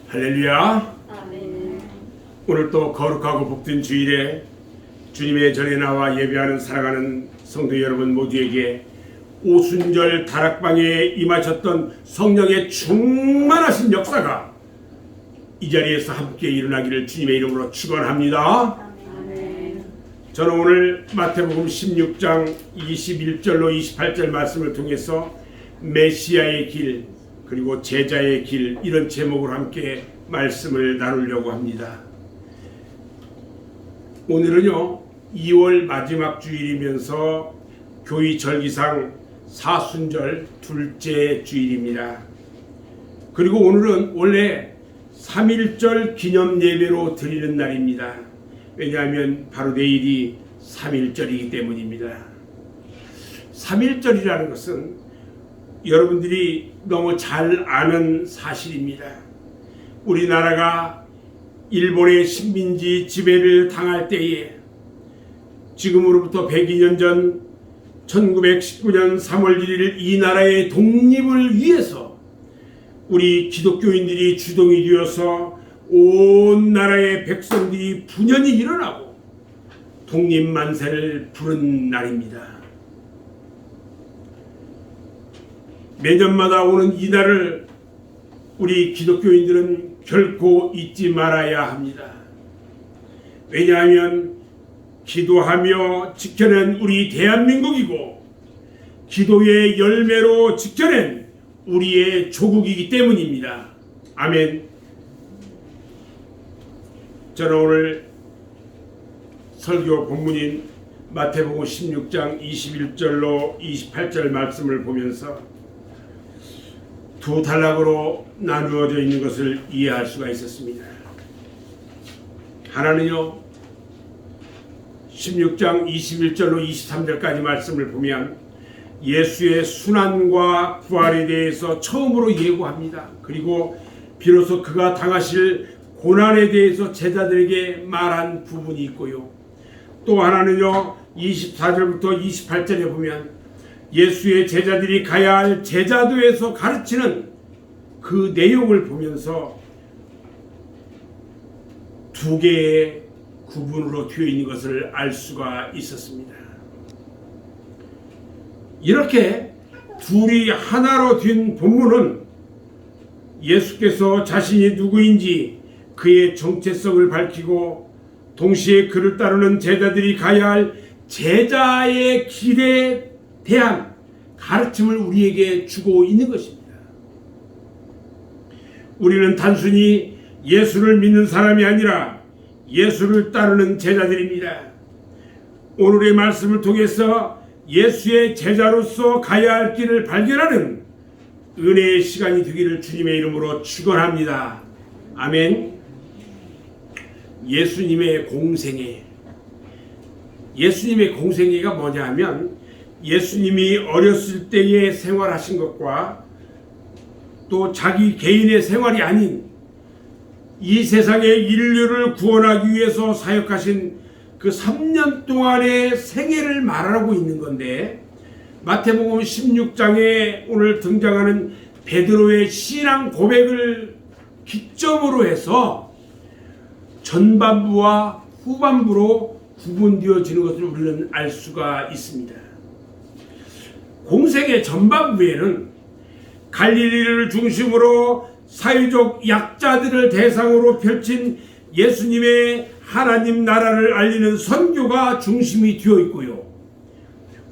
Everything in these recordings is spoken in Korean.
할렐루야. 아멘. 오늘 또 거룩하고 복된 주일에 주님의 전에 나와 예배하는 사랑하는 성도 여러분 모두에게 오순절 다락방에 임하셨던 성령의 충만하신 역사가 이 자리에서 함께 일어나기를 주님의 이름으로 축원합니다. 아멘. 저는 오늘 마태복음 16장 21절로 28절 말씀을 통해서 메시아의 길 그리고 제자의 길 이런 제목으로 함께 말씀을 나누려고 합니다. 오늘은요 2월 마지막 주일이면서 교회 절기상 사순절 둘째 주일입니다. 그리고 오늘은 원래 3.1절 기념 예배로 드리는 날입니다. 왜냐하면 바로 내일이 3.1절이기 때문입니다. 3.1절이라는 것은 여러분들이 너무 잘 아는 사실입니다. 우리나라가 일본의 식민지 지배를 당할 때에 지금으로부터 102년 전 1919년 3월 1일 이 나라의 독립을 위해서 우리 기독교인들이 주동이 되어서 온 나라의 백성들이 분연히 일어나고 독립만세를 부른 날입니다. 매년마다 오는 이 날을 우리 기독교인들은 결코 잊지 말아야 합니다. 왜냐하면 기도하며 지켜낸 우리 대한민국이고 기도의 열매로 지켜낸 우리의 조국이기 때문입니다. 아멘. 저는 오늘 설교 본문인 마태복음 16장 21절로 28절 말씀을 보면서 두 단락으로 나누어져 있는 것을 이해할 수가 있었습니다. 하나는요 16장 21절로 23절까지 말씀을 보면 예수의 순환과 부활에 대해서 처음으로 예고합니다. 그리고 비로소 그가 당하실 고난에 대해서 제자들에게 말한 부분이 있고요. 또 하나는요 24절부터 28절에 보면 예수의 제자들이 가야 할 제자도에서 가르치는 그 내용을 보면서 두 개의 구분으로 되어 있는 것을 알 수가 있었습니다. 이렇게 둘이 하나로 된 본문은 예수께서 자신이 누구인지 그의 정체성을 밝히고 동시에 그를 따르는 제자들이 가야 할 제자의 길에 대한 가르침을 우리에게 주고 있는 것입니다. 우리는 단순히 예수를 믿는 사람이 아니라 예수를 따르는 제자들입니다. 오늘의 말씀을 통해서 예수의 제자로서 가야 할 길을 발견하는 은혜의 시간이 되기를 주님의 이름으로 축원합니다. 아멘. 예수님의 공생애. 예수님의 공생애가 뭐냐 하면 예수님이 어렸을 때의 생활하신 것과 또 자기 개인의 생활이 아닌 이 세상의 인류를 구원하기 위해서 사역하신 그 3년 동안의 생애를 말하고 있는 건데 마태복음 16장에 오늘 등장하는 베드로의 신앙 고백을 기점으로 해서 전반부와 후반부로 구분되어지는 것을 우리는 알 수가 있습니다. 공생의 전반부에는 갈릴리를 중심으로 사회적 약자들을 대상으로 펼친 예수님의 하나님 나라를 알리는 선교가 중심이 되어 있고요.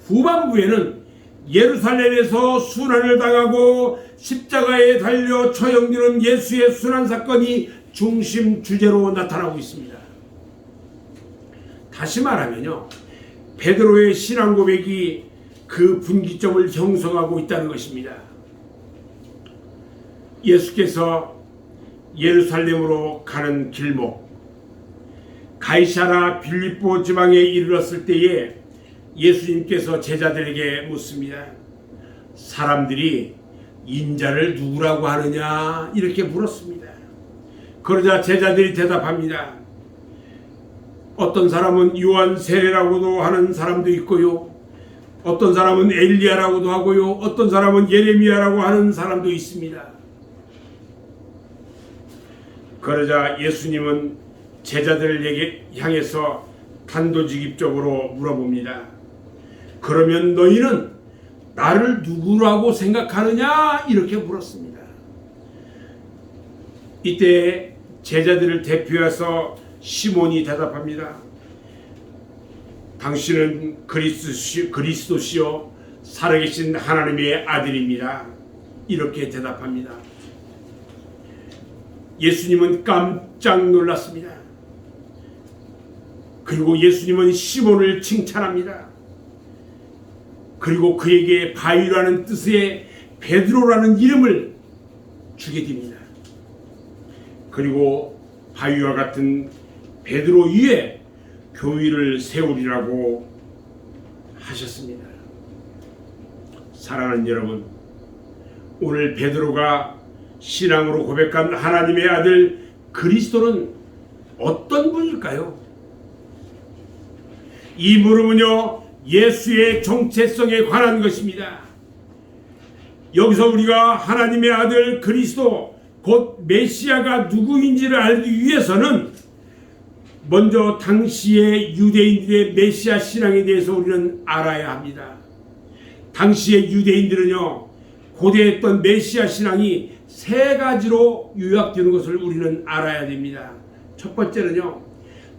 후반부에는 예루살렘에서 순환을 당하고 십자가에 달려 처형되는 예수의 순환 사건이 중심 주제로 나타나고 있습니다. 다시 말하면요, 베드로의 신앙 고백이 그 분기점을 형성하고 있다는 것입니다. 예수께서 예루살렘으로 가는 길목, 가이사라 빌립보 지방에 이르렀을 때에 예수님께서 제자들에게 묻습니다. 사람들이 인자를 누구라고 하느냐 이렇게 물었습니다. 그러자 제자들이 대답합니다. 어떤 사람은 요한 세례라고도 하는 사람도 있고요, 어떤 사람은 엘리야라고도 하고요, 어떤 사람은 예레미야라고 하는 사람도 있습니다. 그러자 예수님은 제자들에게 향해서 단도직입적으로 물어봅니다. 그러면 너희는 나를 누구라고 생각하느냐? 이렇게 물었습니다. 이때 제자들을 대표해서 시몬이 대답합니다. 당신은 그리스도시요 살아계신 하나님의 아들입니다. 이렇게 대답합니다. 예수님은 깜짝 놀랐습니다. 그리고 예수님은 시몬을 칭찬합니다. 그리고 그에게 바위라는 뜻의 베드로라는 이름을 주게 됩니다. 그리고 바위와 같은 베드로 위에 교회를 세우리라고 하셨습니다. 사랑하는 여러분, 오늘 베드로가 신앙으로 고백한 하나님의 아들 그리스도는 어떤 분일까요? 이 물음은요, 예수의 정체성에 관한 것입니다. 여기서 우리가 하나님의 아들 그리스도 곧 메시아가 누구인지를 알기 위해서는 먼저 당시의 유대인들의 메시아 신앙에 대해서 우리는 알아야 합니다. 당시의 유대인들은요, 고대했던 메시아 신앙이 세 가지로 요약되는 것을 우리는 알아야 됩니다. 첫 번째는요,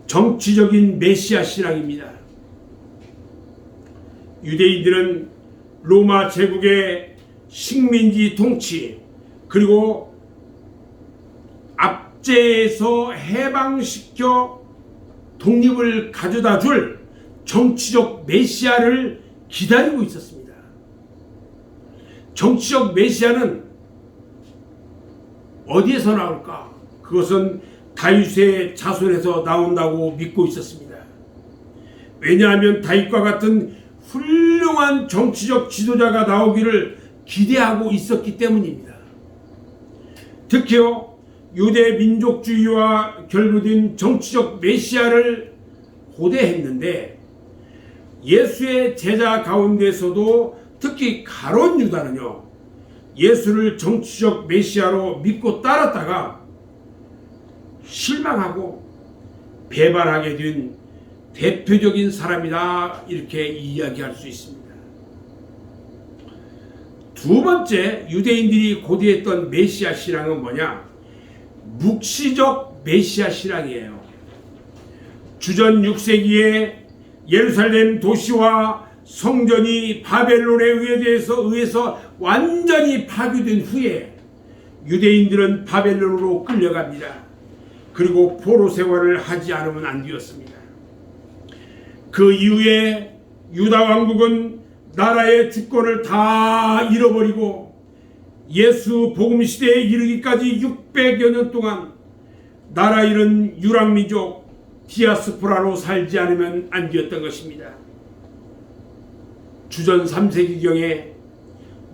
정치적인 메시아 신앙입니다. 유대인들은 로마 제국의 식민지 통치, 그리고 압제에서 해방시켜 독립을 가져다 줄 정치적 메시아를 기다리고 있었습니다. 정치적 메시아는 어디에서 나올까? 그것은 다윗의 자손에서 나온다고 믿고 있었습니다. 왜냐하면 다윗과 같은 훌륭한 정치적 지도자가 나오기를 기대하고 있었기 때문입니다. 특히요, 유대 민족주의와 결부된 정치적 메시아를 고대했는데, 예수의 제자 가운데서도 특히 가룟 유다는요, 예수를 정치적 메시아로 믿고 따랐다가 실망하고 배반하게 된 대표적인 사람이다, 이렇게 이야기할 수 있습니다. 두 번째, 유대인들이 고대했던 메시아 신앙은 뭐냐? 묵시적 메시아 신앙이에요. 주전 6세기에 예루살렘 도시와 성전이 바벨론에 의해서 완전히 파괴된 후에 유대인들은 바벨론으로 끌려갑니다. 그리고 포로 생활을 하지 않으면 안 되었습니다. 그 이후에 유다 왕국은 나라의 주권을 다 잃어버리고 예수 복음 시대에 이르기까지 600여 년 동안 나라 잃은 유랑민족 디아스포라로 살지 않으면 안 되었던 것입니다. 주전 3세기경에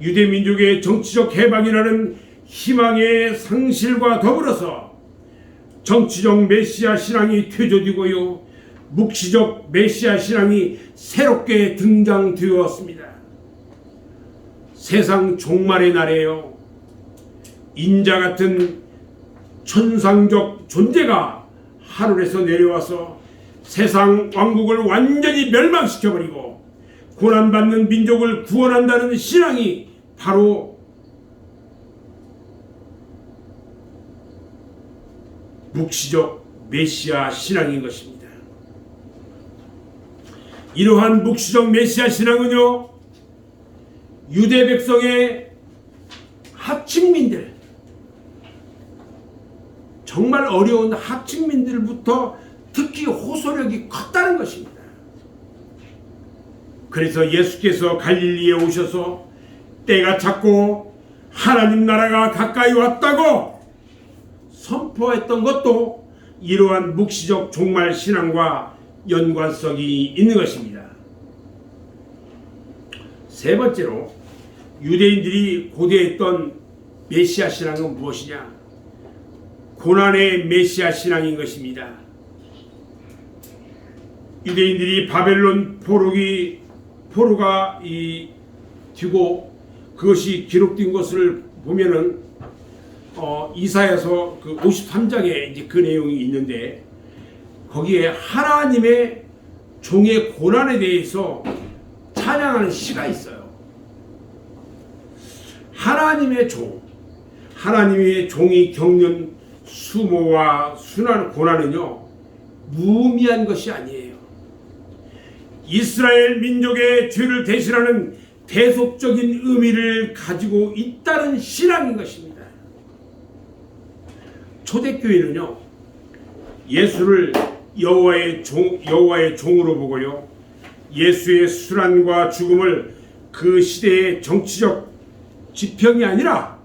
유대민족의 정치적 해방이라는 희망의 상실과 더불어서 정치적 메시아 신앙이 퇴조되고요, 묵시적 메시아 신앙이 새롭게 등장되었습니다. 세상 종말의 날에요, 인자 같은 천상적 존재가 하늘에서 내려와서 세상 왕국을 완전히 멸망시켜버리고 고난받는 민족을 구원한다는 신앙이 바로 묵시적 메시아 신앙인 것입니다. 이러한 묵시적 메시아 신앙은요, 유대 백성의 하층민들, 정말 어려운 하층민들부터 특히 호소력이 컸다는 것입니다. 그래서 예수께서 갈릴리에 오셔서 때가 찼고 하나님 나라가 가까이 왔다고 선포했던 것도 이러한 묵시적 종말 신앙과 연관성이 있는 것입니다. 세 번째로, 유대인들이 고대했던 메시아 신앙은 무엇이냐? 고난의 메시아 신앙인 것입니다. 유대인들이 바벨론 포로가 뒤고 그것이 기록된 것을 보면은 이사야서 그 53장에 이제 그 내용이 있는데 거기에 하나님의 종의 고난에 대해서 찬양하는 시가 있어요. 하나님의 종이 겪는 수모와 순환 고난은요 무의미한 것이 아니에요. 이스라엘 민족의 죄를 대신하는 대속적인 의미를 가지고 있다는 신앙인 것입니다. 초대교회는요 예수를 여호와의 종으로 보고요 예수의 순환과 죽음을 그 시대의 정치적 지평이 아니라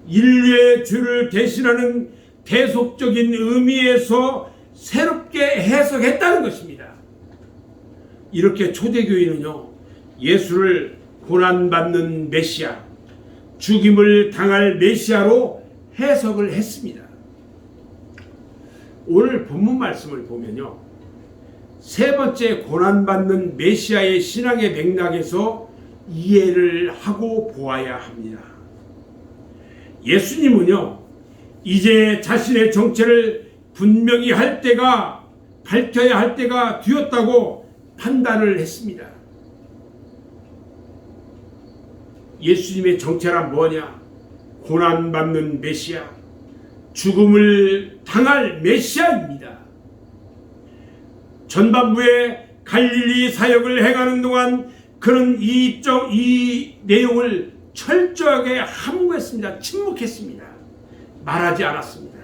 인류의 죄를 대신하는 대속적인 의미에서 새롭게 해석했다는 것입니다. 이렇게 초대교회는요 예수를 고난받는 메시아, 죽임을 당할 메시아로 해석을 했습니다. 오늘 본문 말씀을 보면요 세 번째 고난받는 메시아의 신앙의 맥락에서 이해를 하고 보아야 합니다. 예수님은요 이제 자신의 정체를 분명히 밝혀야 할 때가 되었다고 판단을 했습니다. 예수님의 정체란 뭐냐? 고난받는 메시아, 죽음을 당할 메시아입니다. 전반부에 갈릴리 사역을 행하는 동안 그는 이 내용을 철저하게 함구했습니다. 침묵했습니다. 말하지 않았습니다.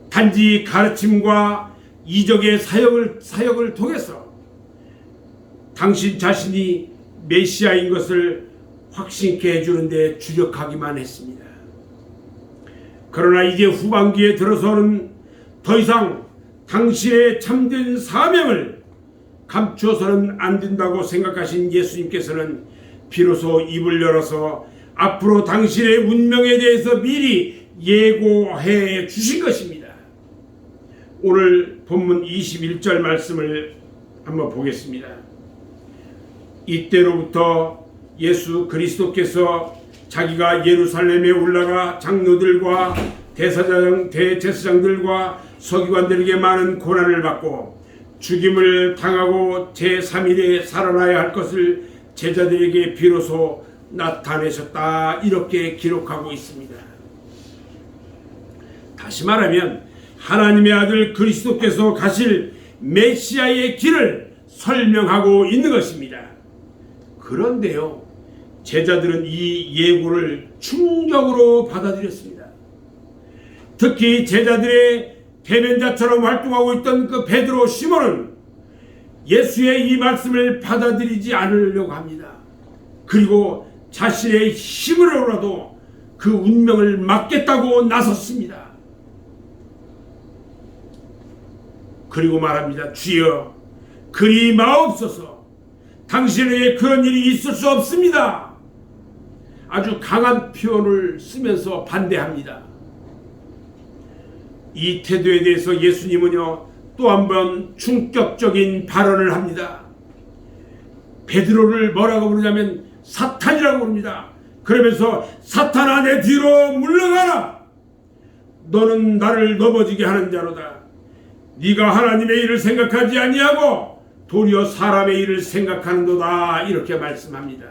단지 가르침과 이적의 사역을 통해서 당신 자신이 메시아인 것을 확신케 해주는 데 주력하기만 했습니다. 그러나 이제 후반기에 들어서는 더 이상 당신의 참된 사명을 감추어서는 안 된다고 생각하신 예수님께서는 비로소 입을 열어서 앞으로 당신의 운명에 대해서 미리 예고해 주신 것입니다. 오늘 본문 21절 말씀을 한번 보겠습니다. 이때로부터 예수 그리스도께서 자기가 예루살렘에 올라가 장로들과 대제사장들과 서기관들에게 많은 고난을 받고 죽임을 당하고 제3일에 살아나야 할 것을 제자들에게 비로소 나타내셨다 이렇게 기록하고 있습니다. 다시 말하면 하나님의 아들 그리스도께서 가실 메시아의 길을 설명하고 있는 것입니다. 그런데요 제자들은 이 예고를 충격으로 받아들였습니다. 특히 제자들의 대변자처럼 활동하고 있던 그 베드로 시몬은 예수의 이 말씀을 받아들이지 않으려고 합니다. 그리고 자신의 힘으로라도 그 운명을 막겠다고 나섰습니다. 그리고 말합니다. 주여 그리 마옵소서. 당신에게 그런 일이 있을 수 없습니다. 아주 강한 표현을 쓰면서 반대합니다. 이 태도에 대해서 예수님은요 또 한 번 충격적인 발언을 합니다. 베드로를 뭐라고 부르냐면 사탄이라고 부릅니다. 그러면서 사탄아 내 뒤로 물러가라. 너는 나를 넘어지게 하는 자로다. 네가 하나님의 일을 생각하지 아니하고 도리어 사람의 일을 생각하는도다 이렇게 말씀합니다.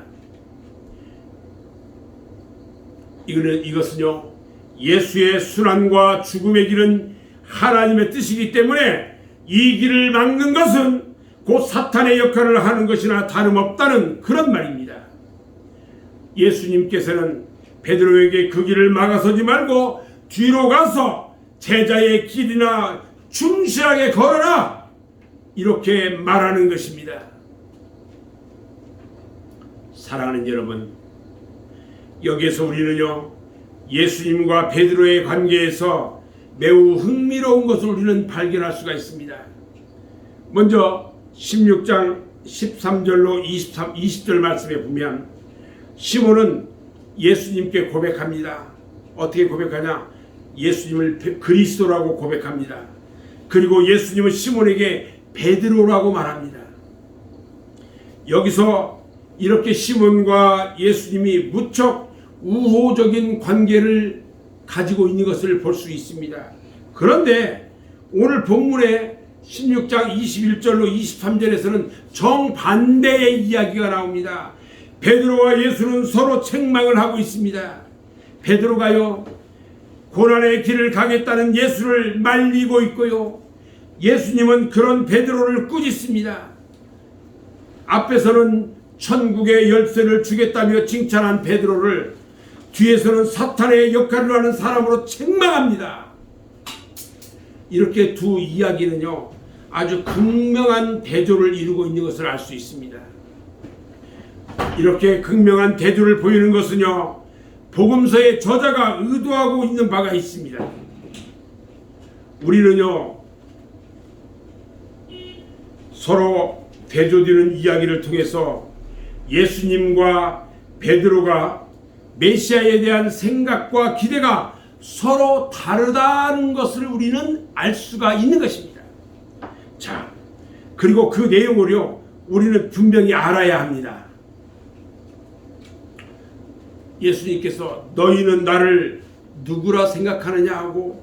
이것은요 예수의 순환과 죽음의 길은 하나님의 뜻이기 때문에 이 길을 막는 것은 곧 사탄의 역할을 하는 것이나 다름없다는 그런 말입니다. 예수님께서는 베드로에게 그 길을 막아서지 말고 뒤로 가서 제자의 길이나 충실하게 걸어라 이렇게 말하는 것입니다. 사랑하는 여러분, 여기에서 우리는요 예수님과 베드로의 관계에서 매우 흥미로운 것을 우리는 발견할 수가 있습니다. 먼저 16장 13절로 20절 말씀에 보면 시몬은 예수님께 고백합니다. 어떻게 고백하냐? 예수님을 그리스도라고 고백합니다. 그리고 예수님은 시몬에게 베드로라고 말합니다. 여기서 이렇게 시몬과 예수님이 무척 우호적인 관계를 가지고 있는 것을 볼 수 있습니다. 그런데 오늘 본문의 16장 21절로 23절에서는 정반대의 이야기가 나옵니다. 베드로와 예수는 서로 책망을 하고 있습니다. 베드로가요, 고난의 길을 가겠다는 예수를 말리고 있고요, 예수님은 그런 베드로를 꾸짖습니다. 앞에서는 천국의 열쇠를 주겠다며 칭찬한 베드로를 뒤에서는 사탄의 역할을 하는 사람으로 책망합니다. 이렇게 두 이야기는요, 아주 극명한 대조를 이루고 있는 것을 알 수 있습니다. 이렇게 극명한 대조를 보이는 것은요, 복음서의 저자가 의도하고 있는 바가 있습니다. 우리는요, 서로 대조되는 이야기를 통해서 예수님과 베드로가 메시아에 대한 생각과 기대가 서로 다르다는 것을 우리는 알 수가 있는 것입니다. 자, 그리고 그 내용을요, 우리는 분명히 알아야 합니다. 예수님께서 너희는 나를 누구라 생각하느냐 하고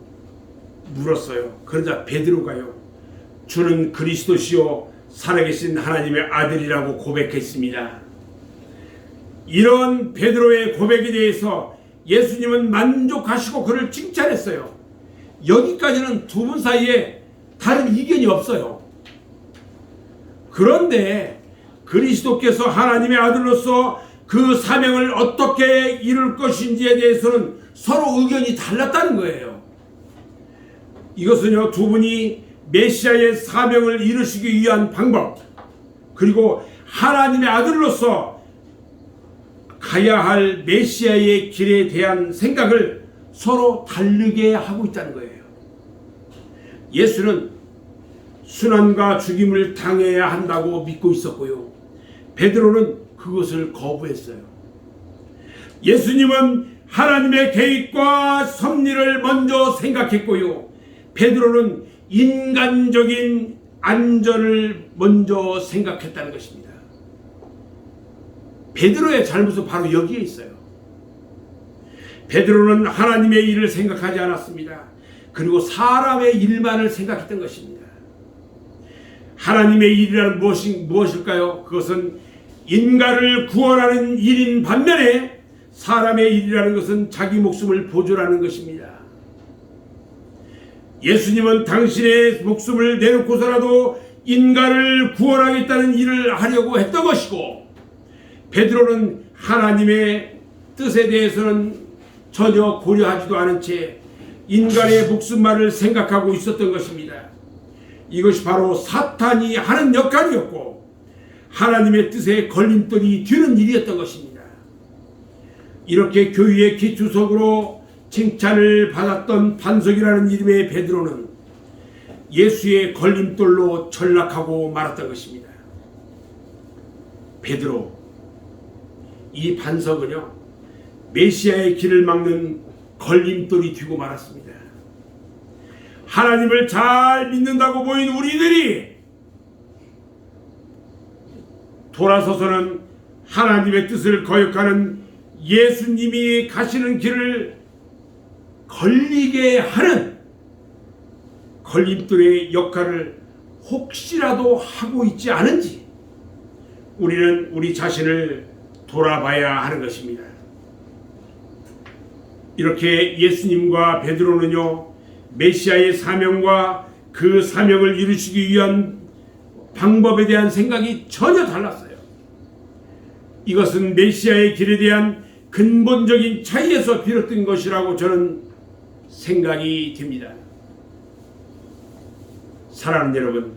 물었어요. 그러자 베드로가요, 주는 그리스도시요 살아계신 하나님의 아들이라고 고백했습니다. 이런 베드로의 고백에 대해서 예수님은 만족하시고 그를 칭찬했어요. 여기까지는 두 분 사이에 다른 이견이 없어요. 그런데 그리스도께서 하나님의 아들로서 그 사명을 어떻게 이룰 것인지에 대해서는 서로 의견이 달랐다는 거예요. 이것은요, 두 분이 메시아의 사명을 이루시기 위한 방법, 그리고 하나님의 아들로서 가야 할 메시아의 길에 대한 생각을 서로 다르게 하고 있다는 거예요. 예수는 순환과 죽임을 당해야 한다고 믿고 있었고요, 베드로는 그것을 거부했어요. 예수님은 하나님의 계획과 섭리를 먼저 생각했고요, 베드로는 인간적인 안전을 먼저 생각했다는 것입니다. 베드로의 잘못은 바로 여기에 있어요. 베드로는 하나님의 일을 생각하지 않았습니다. 그리고 사람의 일만을 생각했던 것입니다. 하나님의 일이란 무엇일까요? 그것은 인간을 구원하는 일인 반면에 사람의 일이라는 것은 자기 목숨을 보존하는 것입니다. 예수님은 당신의 목숨을 내놓고서라도 인간을 구원하겠다는 일을 하려고 했던 것이고, 베드로는 하나님의 뜻에 대해서는 전혀 고려하지도 않은 채 인간의 목숨만을 생각하고 있었던 것입니다. 이것이 바로 사탄이 하는 역할이었고 하나님의 뜻에 걸림돌이 되는 일이었던 것입니다. 이렇게 교회의 기초석으로 칭찬을 받았던 반석이라는 이름의 베드로는 예수의 걸림돌로 전락하고 말았던 것입니다. 베드로, 이 반석은요, 메시아의 길을 막는 걸림돌이 되고 말았습니다. 하나님을 잘 믿는다고 보인 우리들이 돌아서서는 하나님의 뜻을 거역하는 예수님이 가시는 길을 걸리게 하는 걸림돌의 역할을 혹시라도 하고 있지 않은지 우리는 우리 자신을 돌아봐야 하는 것입니다. 이렇게 예수님과 베드로는요, 메시아의 사명과 그 사명을 이루시기 위한 방법에 대한 생각이 전혀 달랐어요. 이것은 메시아의 길에 대한 근본적인 차이에서 비롯된 것이라고 저는 생각이 됩니다. 사랑하는 여러분,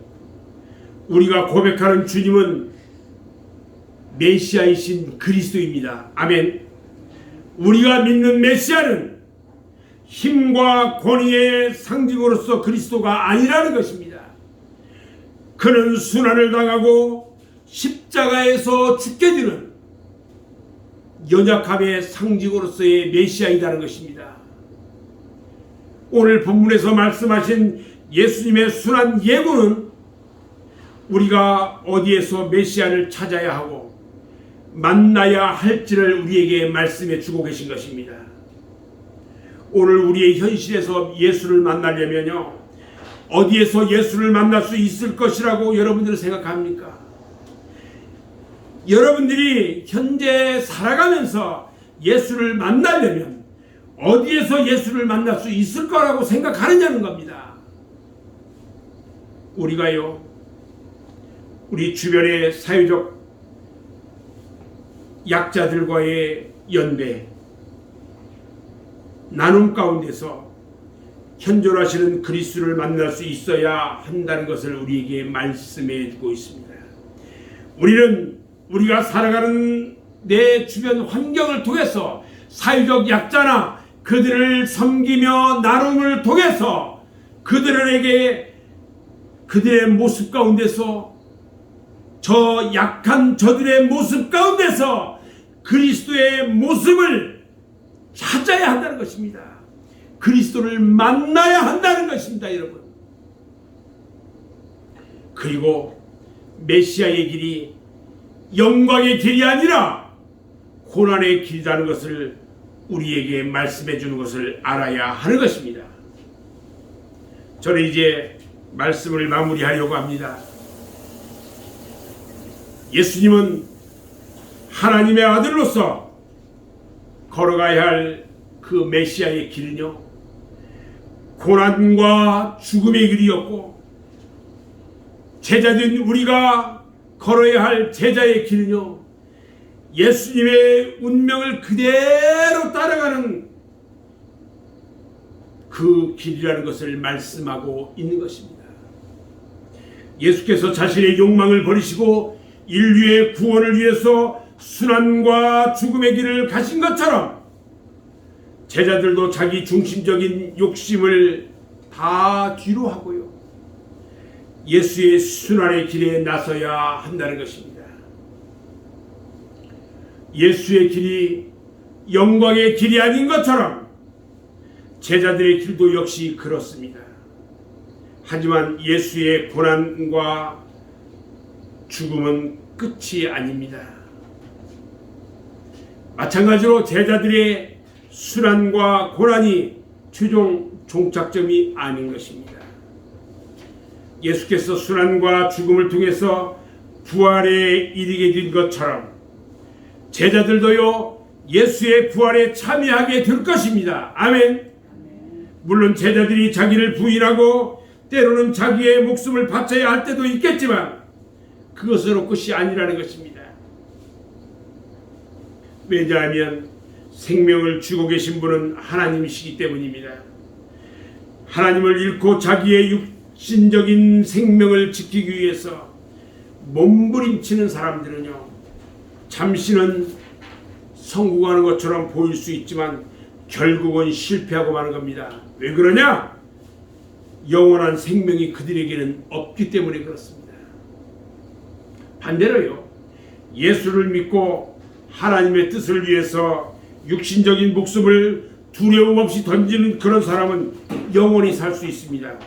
우리가 고백하는 주님은 메시아이신 그리스도입니다. 아멘. 우리가 믿는 메시아는 힘과 권위의 상징으로서 그리스도가 아니라는 것입니다. 그는 순환을 당하고 십자가에서 죽게 되는 연약함의 상징으로서의 메시아이라는 것입니다. 오늘 본문에서 말씀하신 예수님의 순환 예고는 우리가 어디에서 메시아를 찾아야 하고 만나야 할지를 우리에게 말씀해 주고 계신 것입니다. 오늘 우리의 현실에서 예수를 만나려면요, 어디에서 예수를 만날 수 있을 것이라고 여러분들은 생각합니까? 여러분들이 현재 살아가면서 예수를 만나려면 어디에서 예수를 만날 수 있을 거라고 생각하느냐는 겁니다. 우리가요, 우리 주변의 사회적 약자들과의 연대, 나눔 가운데서 현존하시는 그리스도를 만날 수 있어야 한다는 것을 우리에게 말씀해 주고 있습니다. 우리는 우리가 살아가는 내 주변 환경을 통해서 사회적 약자나 그들을 섬기며 나눔을 통해서 그들에게 그들의 모습 가운데서, 저 약한 저들의 모습 가운데서 그리스도의 모습을 찾아야 한다는 것입니다. 그리스도를 만나야 한다는 것입니다, 여러분. 그리고 메시아의 길이 영광의 길이 아니라 고난의 길이라는 것을 우리에게 말씀해 주는 것을 알아야 하는 것입니다. 저는 이제 말씀을 마무리하려고 합니다. 예수님은 하나님의 아들로서 걸어가야 할 그 메시아의 길은요, 고난과 죽음의 길이었고, 제자된 우리가 걸어야 할 제자의 길은요, 예수님의 운명을 그대로 따라가는 그 길이라는 것을 말씀하고 있는 것입니다. 예수께서 자신의 욕망을 버리시고 인류의 구원을 위해서 순환과 죽음의 길을 가신 것처럼 제자들도 자기 중심적인 욕심을 다 뒤로 하고요, 예수의 순환의 길에 나서야 한다는 것입니다. 예수의 길이 영광의 길이 아닌 것처럼 제자들의 길도 역시 그렇습니다. 하지만 예수의 고난과 죽음은 끝이 아닙니다. 마찬가지로 제자들의 순환과 고난이 최종 종착점이 아닌 것입니다. 예수께서 순환과 죽음을 통해서 부활에 이르게 된 것처럼 제자들도요, 예수의 부활에 참여하게 될 것입니다. 아멘. 물론 제자들이 자기를 부인하고 때로는 자기의 목숨을 바쳐야 할 때도 있겠지만 그것으로 끝이 아니라는 것입니다. 왜냐하면 생명을 주고 계신 분은 하나님이시기 때문입니다. 하나님을 잃고 자기의 육신적인 생명을 지키기 위해서 몸부림치는 사람들은요, 잠시는 성공하는 것처럼 보일 수 있지만 결국은 실패하고 마는 겁니다. 왜 그러냐? 영원한 생명이 그들에게는 없기 때문에 그렇습니다. 반대로요, 예수를 믿고 하나님의 뜻을 위해서 육신적인 목숨을 두려움 없이 던지는 그런 사람은 영원히 살 수 있습니다.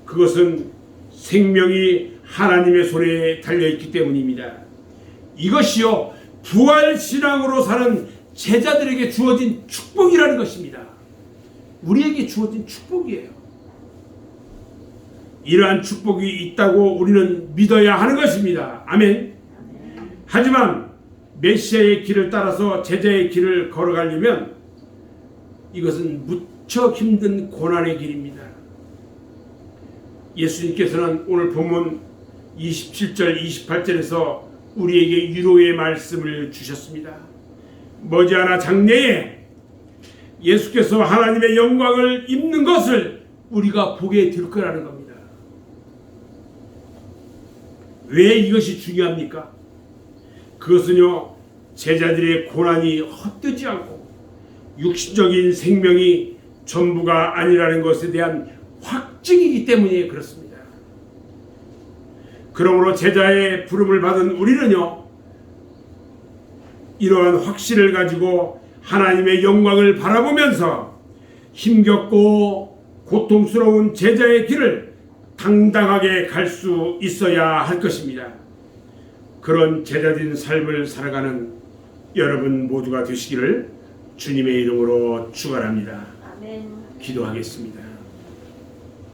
그것은 생명이 하나님의 손에 달려있기 때문입니다. 이것이요, 부활신앙으로 사는 제자들에게 주어진 축복이라는 것입니다. 우리에게 주어진 축복이에요. 이러한 축복이 있다고 우리는 믿어야 하는 것입니다. 아멘. 하지만 메시아의 길을 따라서 제자의 길을 걸어가려면 이것은 무척 힘든 고난의 길입니다. 예수님께서는 오늘 본문 27절 28절에서 우리에게 위로의 말씀을 주셨습니다. 머지않아 장래에 예수께서 하나님의 영광을 입는 것을 우리가 보게 될 거라는 겁니다. 왜 이것이 중요합니까? 그것은요, 제자들의 고난이 헛되지 않고 육신적인 생명이 전부가 아니라는 것에 대한 확증이기 때문에 그렇습니다. 그러므로 제자의 부름을 받은 우리는요, 이러한 확신을 가지고 하나님의 영광을 바라보면서 힘겹고 고통스러운 제자의 길을 당당하게 갈 수 있어야 할 것입니다. 그런 제자된 삶을 살아가는 여러분 모두가 되시기를 주님의 이름으로 축원합니다. 아멘. 기도하겠습니다.